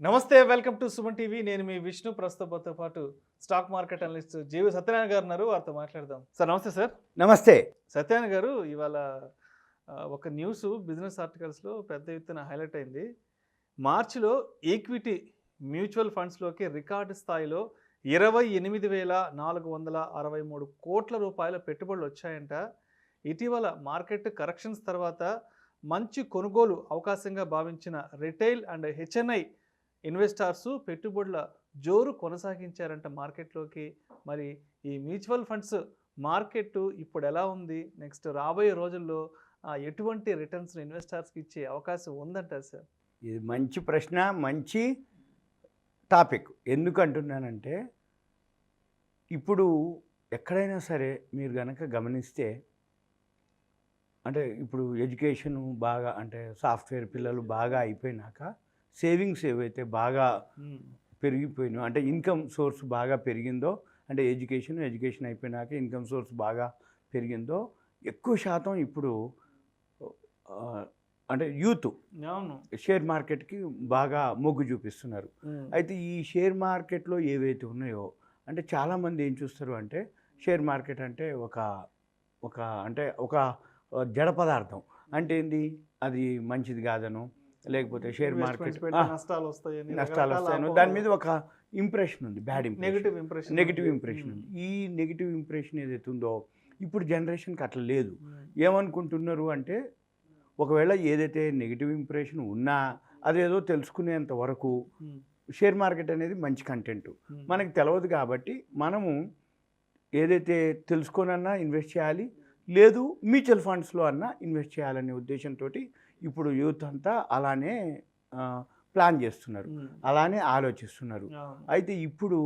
నమస్తే, welcome to Suman TV. నేను మీ విష్ణు. ప్రస్తుతంతో పాటు స్టాక్ మార్కెట్ అనలిస్ట్ జీవి సత్యనారాయణ గారు ఉన్నారు. వారితో మాట్లాడదాం. సార్ నమస్తే. సార్ నమస్తే. సత్యనారాయణ గారు, ఇవాళ ఒక న్యూస్ బిజినెస్ ఆర్టికల్స్లో పెద్ద ఎత్తున హైలైట్ అయింది. మార్చిలో ఈక్విటీ మ్యూచువల్ ఫండ్స్లోకి రికార్డు స్థాయిలో 28,463 కోట్ల రూపాయల పెట్టుబడులు వచ్చాయంట. ఇటీవల మార్కెట్ కరెక్షన్స్ తర్వాత మంచి కొనుగోలు అవకాశంగా భావించిన రిటైల్ అండ్ హెచ్ఎన్ఐ ఇన్వెస్టర్స్ పెట్టుబడుల జోరు కొనసాగించారంట మార్కెట్లోకి. మరి ఈ మ్యూచువల్ ఫండ్స్ మార్కెట్ ఇప్పుడు ఎలా ఉంది, నెక్స్ట్ రాబోయే రోజుల్లో ఎటువంటి రిటర్న్స్ ఇన్వెస్టర్స్కి ఇచ్చే అవకాశం ఉందంటారు సార్? ఇది మంచి ప్రశ్న, మంచి టాపిక్. ఎందుకంటున్నానంటే ఇప్పుడు ఎక్కడైనా సరే మీరు కనుక గమనిస్తే, అంటే ఇప్పుడు ఎడ్యుకేషన్ బాగా, అంటే సాఫ్ట్వేర్ పిల్లలు బాగా అయిపోయినాక సేవింగ్స్ ఏవైతే బాగా పెరిగిపోయినాయో, అంటే ఇన్కమ్ సోర్స్ బాగా పెరిగిందో, అంటే ఎడ్యుకేషన్ అయిపోయినాక ఇన్కమ్ సోర్స్ బాగా పెరిగిందో, ఎక్కువ శాతం ఇప్పుడు అంటే యూత్ షేర్ మార్కెట్కి బాగా మొగ్గు చూపిస్తున్నారు. అయితే ఈ షేర్ మార్కెట్లో ఏవైతే ఉన్నాయో, అంటే చాలామంది ఏం చూస్తారు అంటే షేర్ మార్కెట్ అంటే ఒక జడ పదార్థం. అంటే ఏంది, అది మంచిది కాదను, లేకపోతే షేర్ మార్కెట్ నష్టాలు వస్తాయను, దాని మీద ఒక ఇంప్రెషన్ ఉంది, బ్యాడ్ ఇంప్రెషన్, నెగిటివ్ ఇంప్రెషన్ ఉంది. ఈ నెగిటివ్ ఇంప్రెషన్ ఏదైతే ఉందో ఇప్పుడు జనరేషన్కి అట్లా లేదు. ఏమనుకుంటున్నారు అంటే, ఒకవేళ ఏదైతే నెగిటివ్ ఇంప్రెషన్ ఉన్నా అదేదో తెలుసుకునేంత వరకు షేర్ మార్కెట్ అనేది మంచి కంటెంట్ మనకి తెలియదు కాబట్టి మనము ఏదైతే తెలుసుకోనన్నా ఇన్వెస్ట్ చేయాలి, లేదు మ్యూచువల్ ఫండ్స్లో అన్నా ఇన్వెస్ట్ చేయాలనే ఉద్దేశంతో ఇప్పుడు యూత్ అంతా అలానే ప్లాన్ చేస్తున్నారు, అలానే ఆలోచిస్తున్నారు. అయితే ఇప్పుడు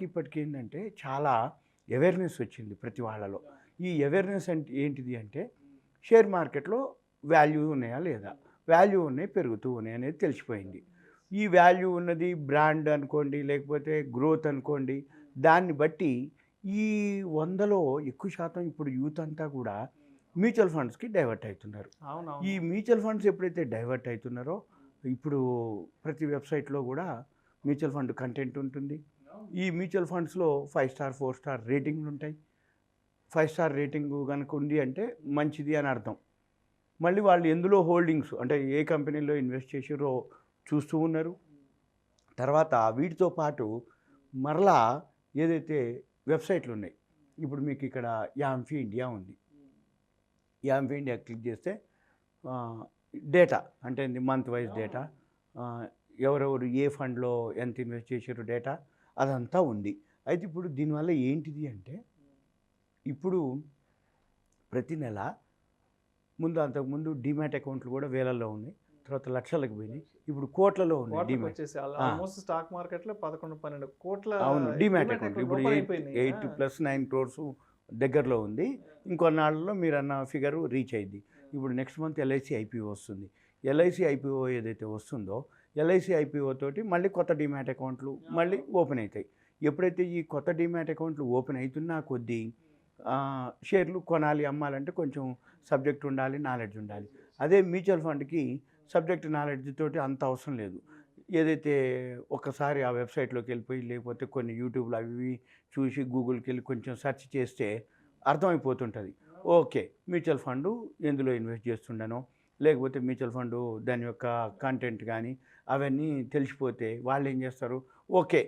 ఇప్పటికి ఏంటంటే చాలా అవేర్నెస్ వచ్చింది ప్రతి వాళ్ళలో. ఈ అవేర్నెస్ అంటే ఏంటిది అంటే, షేర్ మార్కెట్లో వాల్యూ ఉన్నాయా లేదా, వాల్యూ ఉన్నాయి, పెరుగుతూ ఉన్నాయి అనేది తెలిసిపోయింది. ఈ వాల్యూ ఉన్నది బ్రాండ్ అనుకోండి, లేకపోతే గ్రోత్ అనుకోండి, దాన్ని బట్టి ఈ 100లో ఎక్కువ శాతం ఇప్పుడు యూత్ అంతా కూడా మ్యూచువల్ ఫండ్స్కి డైవర్ట్ అవుతున్నారు. ఈ మ్యూచువల్ ఫండ్స్ ఎప్పుడైతే డైవర్ట్ అవుతున్నారో, ఇప్పుడు ప్రతి వెబ్సైట్లో కూడా మ్యూచువల్ ఫండ్ కంటెంట్ ఉంటుంది. ఈ మ్యూచువల్ ఫండ్స్లో 5 స్టార్ 4 స్టార్ రేటింగ్లు ఉంటాయి. 5 స్టార్ రేటింగ్ కనుక ఉంది అంటే మంచిది అని అర్థం. మళ్ళీ వాళ్ళు ఎందులో హోల్డింగ్స్, అంటే ఏ కంపెనీలో ఇన్వెస్ట్ చేసారో చూస్తూ ఉన్నారు. తర్వాత వీటితో పాటు మరలా ఏదైతే వెబ్సైట్లు ఉన్నాయి, ఇప్పుడు మీకు ఇక్కడ యాంఫీ ఇండియా ఉంది. యాంఫీ ఇండియా క్లిక్ చేస్తే డేటా, అంటే మంత్ వైజ్ డేటా, ఎవరెవరు ఏ ఫండ్లో ఎంత ఇన్వెస్ట్ చేసారో డేటా అదంతా ఉంది. అయితే ఇప్పుడు దీనివల్ల ఏంటిది అంటే, ఇప్పుడు ప్రతి నెల అంతకుముందు డిమాట్ అకౌంట్లు కూడా వేలల్లో ఉన్నాయి, తర్వాత లక్షలకు పోయినాయి, ఇప్పుడు కోట్లలో ఉన్నాయి డిమాట్. స్టాక్ మార్కెట్లో 11-12 కోట్ల డిమాట్ అకౌంట్ ఇప్పుడు 8+9 crores దగ్గరలో ఉంది. ఇంకొన్నాళ్ళలో మీరు అన్న ఫిగర్ రీచ్ అయింది. ఇప్పుడు నెక్స్ట్ మంత్ ఎల్ఐసి ఐపీఓ వస్తుంది. ఎల్ఐసి ఐపీఓ ఏదైతే వస్తుందో, ఎల్ఐసి ఐపీఓ తోటి మళ్ళీ కొత్త డిమాట్ అకౌంట్లు మళ్ళీ ఓపెన్ అవుతాయి. ఎప్పుడైతే ఈ కొత్త డిమాట్ అకౌంట్లు ఓపెన్ అవుతున్నా కొద్దీ షేర్లు కొనాలి, అమ్మాలంటే కొంచెం సబ్జెక్ట్ ఉండాలి, నాలెడ్జ్ ఉండాలి. అదే మ్యూచువల్ ఫండ్కి సబ్జెక్ట్ నాలెడ్జ్ తోటి అంత అవసరం లేదు. ఏదైతే ఒకసారి ఆ వెబ్సైట్లోకి వెళ్ళిపోయి, లేకపోతే కొన్ని యూట్యూబ్లో అవి చూసి గూగుల్కి వెళ్ళి కొంచెం సెర్చ్ చేస్తే అర్థమైపోతుంటుంది. ఓకే, మ్యూచువల్ ఫండు ఎందులో ఇన్వెస్ట్ చేస్తుండనో, లేకపోతే మ్యూచువల్ ఫండు దాని యొక్క కంటెంట్ కానీ అవన్నీ తెలిసిపోతే వాళ్ళు ఏం చేస్తారు, ఓకే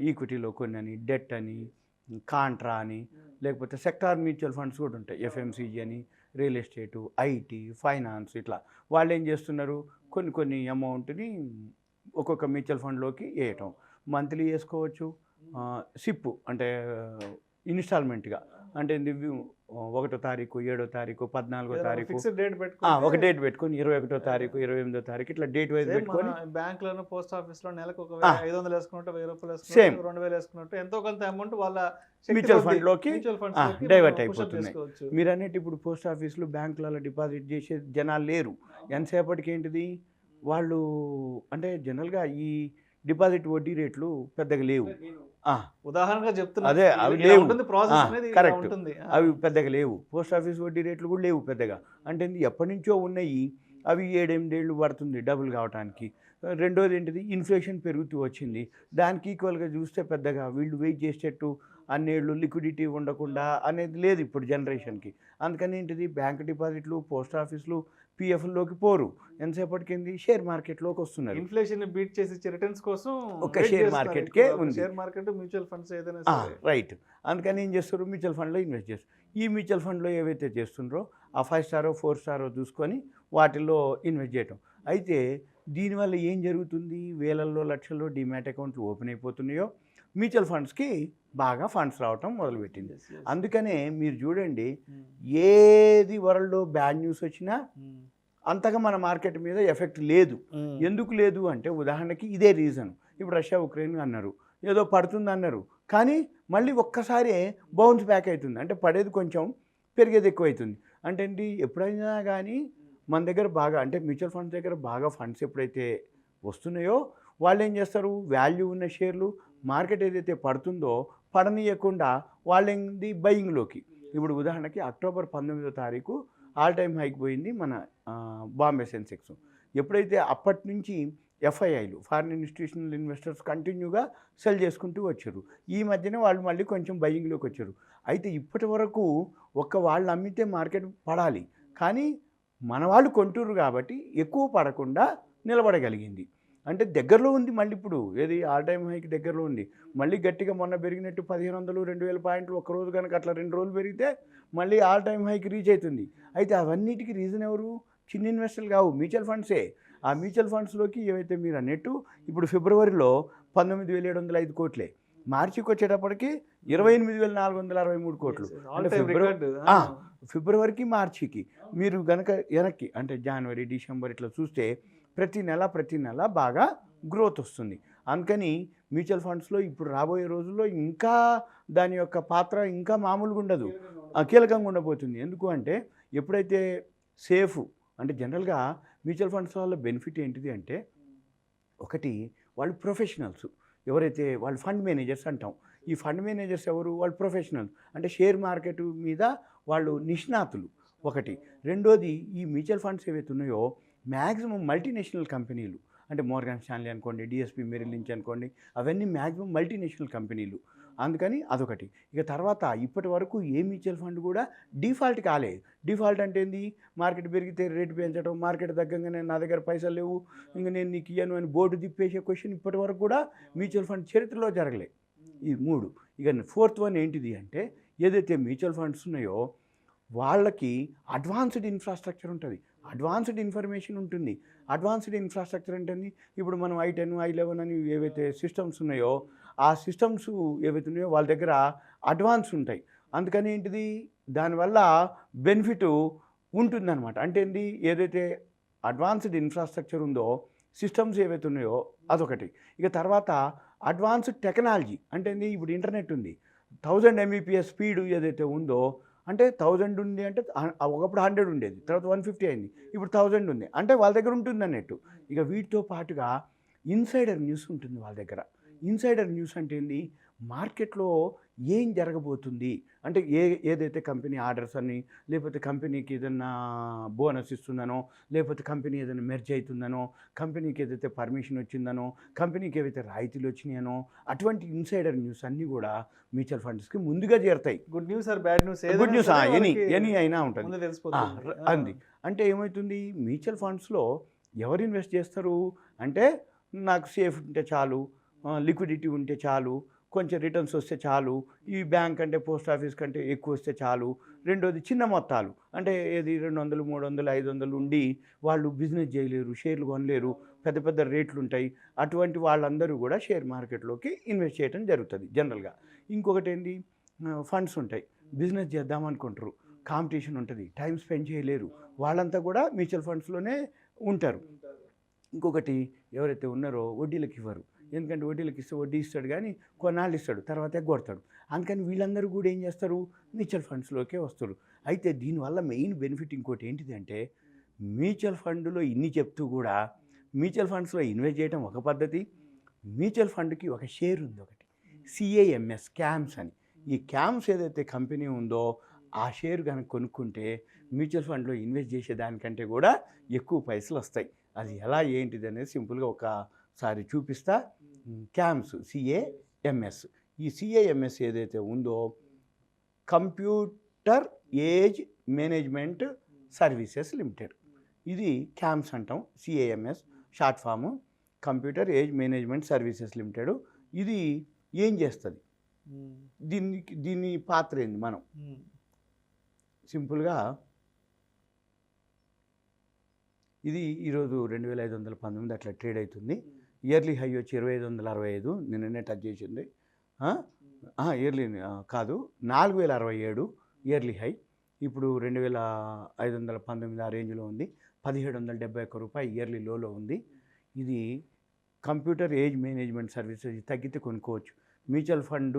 ఈక్విటీలో కొన్ని అని, డెట్ అని, కాంట్రా అని, లేకపోతే సెక్టార్ మ్యూచువల్ ఫండ్స్ కూడా ఉంటాయి, ఎఫ్ఎంసీజీ అని, రియల్ ఎస్టేటు, ఐటీ, ఫైనాన్స్, ఇట్లా వాళ్ళు ఏం చేస్తున్నారు, కొన్ని అమౌంట్ని ఒక్కొక్క మ్యూచువల్ ఫండ్లోకి వేయటం. మంత్లీ వేసుకోవచ్చు, సిప్ అంటే ఇన్స్టాల్మెంట్గా, అంటే 1వ తారీఖు, 7వ తారీఖు, 14వ తారీఖు ఒక డేట్ పెట్టుకొని, 21వ తారీఖు, 28వ తారీఖు, ఇట్లా డేట్ వైజ్ పెట్టుకొని బ్యాంకులను, పోస్ట్ ఆఫీస్లో నెలకు 500 వేసుకున్నట్టు, 1000 రూపాయలు సేమ్ 2000 వేసుకున్నట్టు ఎంతో కొంత అమౌంట్ వాళ్ళ మ్యూచువల్ ఫండ్లోకి డైవర్ట్ అయిపోతున్నాయి. మీరు అన్నట్టు ఇప్పుడు పోస్ట్ ఆఫీసులు, బ్యాంకులలో డిపాజిట్ చేసే జనాలు లేరు. ఎంతసేపటికి ఏంటిది, వాళ్ళు అంటే జనరల్గా ఈ డిపాజిట్ వడ్డీ రేట్లు పెద్దగా లేవు. ఉదాహరణగా చెప్తున్నా, అదే అవి లేవు, కరెక్ట్, ఉంటుంది. అవి పెద్దగా లేవు. పోస్ట్ ఆఫీస్ వడ్డీ రేట్లు కూడా లేవు పెద్దగా. అంటే ఎప్పటి నుంచో ఉన్నాయి. అవి 7-8 ఏళ్ళు పడుతుంది డబుల్ కావడానికి. రెండోది ఏంటిది, ఇన్ఫ్లేషన్ పెరుగుతూ వచ్చింది. దానికి ఈక్వల్గా చూస్తే పెద్దగా వీళ్ళు వెయిట్ చేసేటట్టు అన్నేళ్ళు లిక్విడిటీ ఉండకుండా అనేది లేదు ఇప్పుడు జనరేషన్కి. అందుకని ఏంటిది, బ్యాంక్ డిపాజిట్లు, పోస్ట్ ఆఫీసులు, పిఎఫ్లోకి పోరు. ఎంతసేపటికి ఏంది, షేర్ మార్కెట్లోకి వస్తున్నారు. ఇన్ఫ్లేషన్ బీట్ చేసి రిటర్న్స్ కోసం ఒక షేర్ మార్కెట్కే ఉంది. షేర్ మార్కెట్, మ్యూచువల్ ఫండ్స్ ఏదైనా రైట్. అందుకని ఏం చేస్తారు, మ్యూచువల్ ఫండ్లో ఇన్వెస్ట్ చేస్తారు. ఈ మ్యూచువల్ ఫండ్లో ఏవైతే చేస్తుండ్రో ఆ 5 స్టారో 4 స్టారో చూసుకొని వాటిల్లో ఇన్వెస్ట్ చేయటం. అయితే దీనివల్ల ఏం జరుగుతుంది, వేలల్లో లక్షల్లో డిమాట్ అకౌంట్లు ఓపెన్ అయిపోతున్నాయో, మ్యూచువల్ ఫండ్స్కి బాగా ఫండ్స్ రావటం మొదలుపెట్టింది. అందుకనే మీరు చూడండి, ఏది వరల్డ్లో బ్యాడ్ న్యూస్ వచ్చినా అంతగా మన మార్కెట్ మీద ఎఫెక్ట్ లేదు. ఎందుకు లేదు అంటే, ఉదాహరణకి ఇదే రీజన్. ఇప్పుడు రష్యా ఉక్రెయిన్ అన్నారు, ఏదో పడుతుంది అన్నారు, కానీ మళ్ళీ ఒక్కసారి బౌన్స్ బ్యాక్ అవుతుంది. అంటే పడేది కొంచెం, పెరిగేది ఎక్కువ అవుతుంది. అంటే ఏంటి, ఎప్పుడైనా కానీ మన దగ్గర బాగా, అంటే మ్యూచువల్ ఫండ్స్ దగ్గర బాగా ఫండ్స్ ఎప్పుడైతే వస్తున్నాయో వాళ్ళు ఏం చేస్తారు, వాల్యూ ఉన్న షేర్లు మార్కెట్ ఏదైతే పడుతుందో పడనీయకుండా వాళ్ళేంది బయింగ్లోకి. ఇప్పుడు ఉదాహరణకి అక్టోబర్ 19వ తారీఖు ఆల్ టైమ్ హైక్ పోయింది మన బాంబే సెన్సెక్స్. ఎప్పుడైతే అప్పటి నుంచి ఎఫ్ఐఐలు, ఫారిన్ ఇన్స్టిట్యూషనల్ ఇన్వెస్టర్స్ కంటిన్యూగా సెల్ చేసుకుంటూ వచ్చారు. ఈ మధ్యన వాళ్ళు మళ్ళీ కొంచెం బయింగ్లోకి వచ్చారు. అయితే ఇప్పటి వరకు వాళ్ళు అమ్మితే మార్కెట్ పడాలి, కానీ మన వాళ్ళు కొంటురు కాబట్టి ఎక్కువ పడకుండా నిలబడగలిగింది. అంటే దగ్గరలో ఉంది, మళ్ళీ ఇప్పుడు ఏది ఆల్ టైమ్ హైకి దగ్గరలో ఉంది. మళ్ళీ గట్టిగా మొన్న పెరిగినట్టు 1500-2000 పాయింట్లు ఒక్కరోజు కనుక అట్లా 2 రోజులు పెరిగితే మళ్ళీ ఆల్ టైమ్ హైకి రీచ్ అవుతుంది. అయితే అవన్నిటికీ రీజన్ ఎవరు, చిన్న ఇన్వెస్టర్లు కావు, మ్యూచువల్ ఫండ్సే. ఆ మ్యూచువల్ ఫండ్స్లోకి ఏవైతే మీరు అన్నట్టు ఇప్పుడు ఫిబ్రవరిలో 19,705 కోట్లే, మార్చికి వచ్చేటప్పటికి 28,463 కోట్లు. ఫిబ్రవరికి మార్చికి మీరు కనుక వెనక్కి అంటే జనవరి, డిసెంబర్ ఇట్లా చూస్తే ప్రతి నెల బాగా గ్రోత్ వస్తుంది. అందుకని మ్యూచువల్ ఫండ్స్లో ఇప్పుడు రాబోయే రోజుల్లో ఇంకా దాని యొక్క పాత్ర ఇంకా మామూలుగా ఉండదు, కీలకంగా ఉండబోతుంది. ఎందుకు అంటే ఎప్పుడైతే సేఫ్ అంటే జనరల్గా మ్యూచువల్ ఫండ్స్ వల్ల బెనిఫిట్ ఏంటిది అంటే, ఒకటి వాళ్ళు ప్రొఫెషనల్స్, ఎవరైతే వాళ్ళు ఫండ్ మేనేజర్స్ అంటాం. ఈ ఫండ్ మేనేజర్స్ ఎవరు, వాళ్ళు ప్రొఫెషనల్స్ అంటే షేర్ మార్కెట్ మీద వాళ్ళు నిష్ణాతులు ఒకటి. రెండోది, ఈ మ్యూచువల్ ఫండ్స్ ఏవైతే ఉన్నాయో మ్యాక్సిమం మల్టీనేషనల్ కంపెనీలు, అంటే మోర్గాన్ స్టాన్లీ అనుకోండి, డిఎస్పి మెరిల్ లించ్ అనుకోండి, అవన్నీ మ్యాక్సిమం మల్టీనేషనల్ కంపెనీలు. అందుకని అదొకటి. ఇక తర్వాత ఇప్పటి వరకు ఏ మ్యూచువల్ ఫండ్ కూడా డిఫాల్ట్ కాలేదు. డిఫాల్ట్ అంటే ఏంది, మార్కెట్ పెరిగితే రేటు పెంచడం, మార్కెట్ తగ్గంగానే నా దగ్గర పైసలు లేవు ఇంకా నేను నీకు ఇయ్యను అని బోర్డు తిప్పేసే క్వశ్చన్ ఇప్పటి వరకు కూడా మ్యూచువల్ ఫండ్ చరిత్రలో జరగలేదు. ఈ 3. ఇక 4th వన్ ఏంటిది అంటే, ఏదైతే మ్యూచువల్ ఫండ్స్ ఉన్నాయో వాళ్ళకి అడ్వాన్స్డ్ ఇన్ఫ్రాస్ట్రక్చర్ ఉంటుంది, అడ్వాన్స్డ్ ఇన్ఫర్మేషన్ ఉంటుంది. అడ్వాన్స్డ్ ఇన్ఫ్రాస్ట్రక్చర్ అంటే ఇప్పుడు మనం i10, i11 అని ఏవైతే సిస్టమ్స్ ఉన్నాయో ఆ సిస్టమ్స్ ఏవైతే ఉన్నాయో వాళ్ళ దగ్గర అడ్వాన్స్ ఉంటాయి. అందుకని ఏంటిది, దానివల్ల బెనిఫిట్ ఉంటుందన్నమాట. అంటే ఏంటి, ఏదైతే అడ్వాన్స్డ్ ఇన్ఫ్రాస్ట్రక్చర్ ఉందో, సిస్టమ్స్ ఏవైతే ఉన్నాయో అదొకటి. ఇక తర్వాత అడ్వాన్స్డ్ టెక్నాలజీ అంటే ఏంటి, ఇప్పుడు ఇంటర్నెట్ ఉంది, 1000 Mbps స్పీడ్ ఏదైతే ఉందో, అంటే 1000 ఉంది అంటే ఒకప్పుడు 100 ఉండేది, తర్వాత 150 అయింది, ఇప్పుడు 1000 ఉంది, అంటే వాళ్ళ దగ్గర ఉంటుంది అన్నట్టు. ఇక వీటితో పాటుగా ఇన్సైడర్ న్యూస్ ఉంటుంది వాళ్ళ దగ్గర. ఇన్సైడర్ న్యూస్ అంటే ఏంటి, మార్కెట్లో ఏం జరగబోతుంది అంటే ఏదైతే కంపెనీ ఆర్డర్స్ అని, లేకపోతే కంపెనీకి ఏదైనా బోనస్ ఇస్తుందనో, లేకపోతే కంపెనీ ఏదైనా మెర్జ్ అవుతుందనో, కంపెనీకి ఏదైతే పర్మిషన్ వచ్చిందనో, కంపెనీకి ఏవైతే రాయితీలు వచ్చినాయనో, అటువంటి ఇన్సైడర్ న్యూస్ అన్నీ కూడా మ్యూచువల్ ఫండ్స్కి ముందుగా చేరుతాయి. Good news or bad news, good news any అయినా ఉంటుంది అంది. అంటే ఏమవుతుంది, మ్యూచువల్ ఫండ్స్లో ఎవరు ఇన్వెస్ట్ చేస్తారు అంటే, నాకు సేఫ్ ఉంటే చాలు, లిక్విడిటీ ఉంటే చాలు, కొంచెం రిటర్న్స్ వస్తే చాలు, ఈ బ్యాంక్ అంటే పోస్ట్ ఆఫీస్ కంటే ఎక్కువ వస్తే చాలు. రెండోది, చిన్న మొత్తాలు అంటే ఏది 200, 300, 500 ఉండి వాళ్ళు బిజినెస్ చేయలేరు, షేర్లు కొనలేరు, పెద్ద పెద్ద రేట్లు ఉంటాయి. అటువంటి వాళ్ళందరూ కూడా షేర్ మార్కెట్లోకి ఇన్వెస్ట్ చేయడం జరుగుతుంది జనరల్గా. ఇంకొకటి ఏంటి, ఫండ్స్ ఉంటాయి, బిజినెస్ చేద్దామనుకుంటారు, కాంపిటీషన్ ఉంటుంది, టైం స్పెండ్ చేయలేరు, వాళ్ళంతా కూడా మ్యూచువల్ ఫండ్స్లోనే ఉంటారు. ఇంకొకటి, ఎవరైతే ఉన్నారో వడ్డీలకు ఇవ్వరు, ఎందుకంటే వడ్డీలకు ఇస్తే వడ్డీ ఇస్తాడు కానీ కొన్నాళ్ళు ఇస్తాడు, తర్వాత ఎగ్గొడతాడు. అందుకని వీళ్ళందరూ కూడా ఏం చేస్తారు, మ్యూచువల్ ఫండ్స్లోకే వస్తారు. అయితే దీనివల్ల మెయిన్ బెనిఫిట్ ఇంకోటి ఏంటిది అంటే, మ్యూచువల్ ఫండ్లో ఇన్ని చెప్తూ కూడా మ్యూచువల్ ఫండ్స్లో ఇన్వెస్ట్ చేయడం ఒక పద్ధతి, మ్యూచువల్ ఫండ్కి ఒక షేర్ ఉంది ఒకటి, CAMS, క్యామ్స్ అని. ఈ క్యామ్స్ ఏదైతే కంపెనీ ఉందో ఆ షేర్ కనుక కొనుక్కుంటే మ్యూచువల్ ఫండ్లో ఇన్వెస్ట్ చేసేదానికంటే కూడా ఎక్కువ పైసలు వస్తాయి. అది ఎలా ఏంటిది అనేది సింపుల్గా ఒకసారి చూపిస్తా. క్యామ్స్ CAMS, ఈ CAMS ఏదైతే ఉందో computer age management services limited, ఇది క్యామ్స్ అంటాం. CAMS short form, computer age management services limited. ఇది ఏం చేస్తుంది, దీని పాత్ర ఏంది, మనం సింపుల్గా ఇది ఈరోజు 2519 అట్లా ట్రేడ్ అవుతుంది. ఇయర్లీ హై వచ్చి 2565, నిన్ననే టచ్ చేసింది. ఇయర్లీ కాదు, 4067 ఇయర్లీ హై. ఇప్పుడు 2519 ఆ రేంజ్లో ఉంది. 1771 రూపాయి ఇయర్లీ లోలో ఉంది. ఇది కంప్యూటర్ ఏజ్ మేనేజ్మెంట్ సర్వీసెస్, తగ్గితే కొనుక్కోవచ్చు. మ్యూచువల్ ఫండ్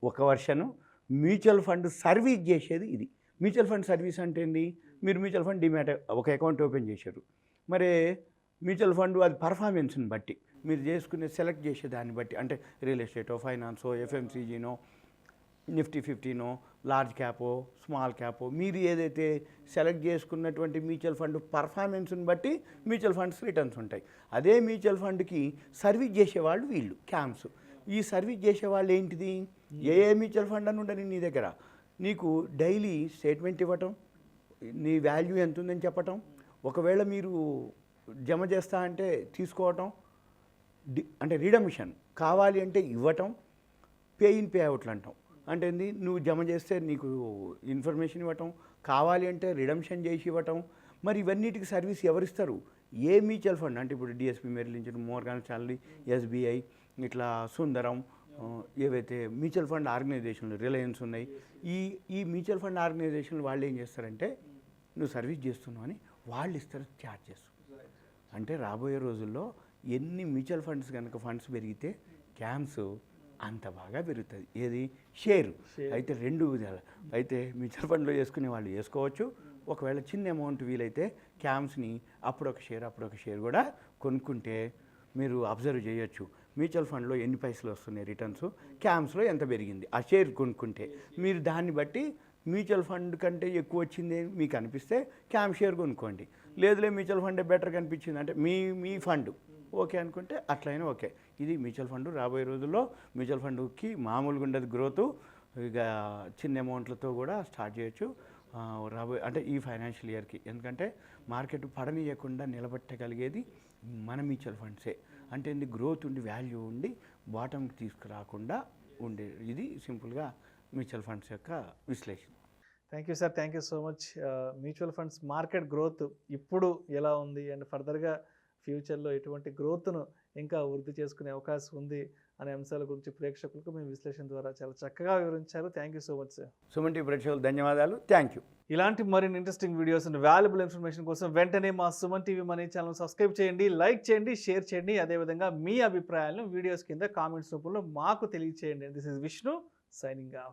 ఒక వర్షను, మ్యూచువల్ ఫండ్ సర్వీస్ చేసేది ఇది. మ్యూచువల్ ఫండ్ సర్వీస్ అంటే ఏంది, మీరు మ్యూచువల్ ఫండ్ డిమాట్ ఒక అకౌంట్ ఓపెన్ చేశారు, మరి మ్యూచువల్ ఫండ్ అది పర్ఫార్మెన్స్ని బట్టి మీరు చేసుకునే సెలెక్ట్ చేసే దాన్ని బట్టి, అంటే రియల్ ఎస్టేటో, ఫైనాన్సో, FMCGనో, నిఫ్టీ 50నో, లార్జ్ క్యాపో, స్మాల్ క్యాపో, మీరు ఏదైతే సెలెక్ట్ చేసుకున్నటువంటి మ్యూచువల్ ఫండ్ పర్ఫార్మెన్స్ని బట్టి మ్యూచువల్ ఫండ్స్ రిటర్న్స్ ఉంటాయి. అదే మ్యూచువల్ ఫండ్కి సర్వీస్ చేసేవాళ్ళు వీళ్ళు క్యామ్స్. ఈ సర్వీస్ చేసేవాళ్ళు ఏంటిది, ఏ మ్యూచువల్ ఫండ్ అని ఉండని నీ దగ్గర నీకు డైలీ స్టేట్మెంట్ ఇవ్వటం, నీ వాల్యూ ఎంత ఉందని చెప్పటం, ఒకవేళ మీరు జమ చేస్తా అంటే తీసుకోవటం, అంటే రిడమ్షన్ కావాలి అంటే ఇవ్వటం, పే ఇన్ పే అవుట్లు అంటాం. అంటే ఏంది, నువ్వు జమ చేస్తే నీకు ఇన్ఫర్మేషన్ ఇవ్వటం, కావాలి అంటే రిడమ్షన్ చేసి ఇవ్వటం. మరి ఇవన్నిటికి సర్వీస్ ఎవరిస్తారు, ఏ మ్యూచువల్ ఫండ్ అంటే ఇప్పుడు DSP, Merrill Lynch, Morgan Stanley, SBI, ఇట్లా సుందరం, ఏవైతే మ్యూచువల్ ఫండ్ ఆర్గనైజేషన్లు, రిలయన్స్ ఉన్నాయి, ఈ మ్యూచువల్ ఫండ్ ఆర్గనైజేషన్లు వాళ్ళు ఏం చేస్తారంటే నువ్వు సర్వీస్ చేస్తున్నావు అని వాళ్ళు ఇస్తారు ఛార్జెస్. అంటే రాబోయే రోజుల్లో ఎన్ని మ్యూచువల్ ఫండ్స్ కనుక ఫండ్స్ పెరిగితే క్యామ్స్ అంత బాగా పెరుగుతుంది. ఏది, షేర్. అయితే రెండు విధాలు, అయితే మ్యూచువల్ ఫండ్లో వేసుకునే వాళ్ళు వేసుకోవచ్చు. ఒకవేళ చిన్న అమౌంట్ వీలైతే క్యామ్స్ని అప్పుడొక షేర్ కూడా కొనుక్కుంటే మీరు అబ్జర్వ్ చేయొచ్చు మ్యూచువల్ ఫండ్లో ఎన్ని పైసలు వస్తున్నాయి రిటర్న్స్, క్యామ్స్లో ఎంత పెరిగింది. ఆ షేర్ కొనుక్కుంటే మీరు దాన్ని బట్టి మ్యూచువల్ ఫండ్ కంటే ఎక్కువ వచ్చింది మీకు అనిపిస్తే క్యామ్ షేర్ కొనుక్కోండి. లేదులే మ్యూచువల్ ఫండే బెటర్ కనిపించింది అంటే మీ ఫండ్ ఓకే అనుకుంటే అట్లయినా ఓకే. ఇది మ్యూచువల్ ఫండ్. రాబోయే రోజుల్లో మ్యూచువల్ ఫండ్కి మామూలుగా ఉండదు గ్రోత్, ఇక చిన్న అమౌంట్లతో కూడా స్టార్ట్ చేయొచ్చు అంటే ఈ ఫైనాన్షియల్ ఇయర్కి. ఎందుకంటే మార్కెట్ పడనీయకుండా నిలబెట్టగలిగేది మన మ్యూచువల్ ఫండ్సే. అంటే ఇది గ్రోత్ ఉండి వాల్యూ ఉండి బాటంకి తీసుకురాకుండా ఉండే, ఇది సింపుల్గా మ్యూచువల్ ఫండ్స్ యొక్క విశ్లేషణ. Thank you sir, thank you so much. Mutual funds market growth ఇప్పుడు ఎలా ఉంది అండ్ ఫర్దర్గా ఫ్యూచర్లో ఎటువంటి గ్రోత్ను ఇంకా వృద్ధి చేసుకునే అవకాశం ఉంది అనే అంశాల గురించి ప్రేక్షకులకు మీ విశ్లేషణ ద్వారా చాలా చక్కగా వివరించారు. Thank you so much sir. Suman TV ప్రేక్షకులకు ధన్యవాదాలు. Thank you. ఇలాంటి మరిన్ని interesting videos and valuable information కోసం వెంటనే మా Suman TV money channel subscribe చేయండి, లైక్ చేయండి, షేర్ చేయండి. అదేవిధంగా మీ అభిప్రాయాలను వీడియోస్ కింద కామెంట్స్ రూపంలో మాకు తెలియచేయండి. This is Vishnu signing off.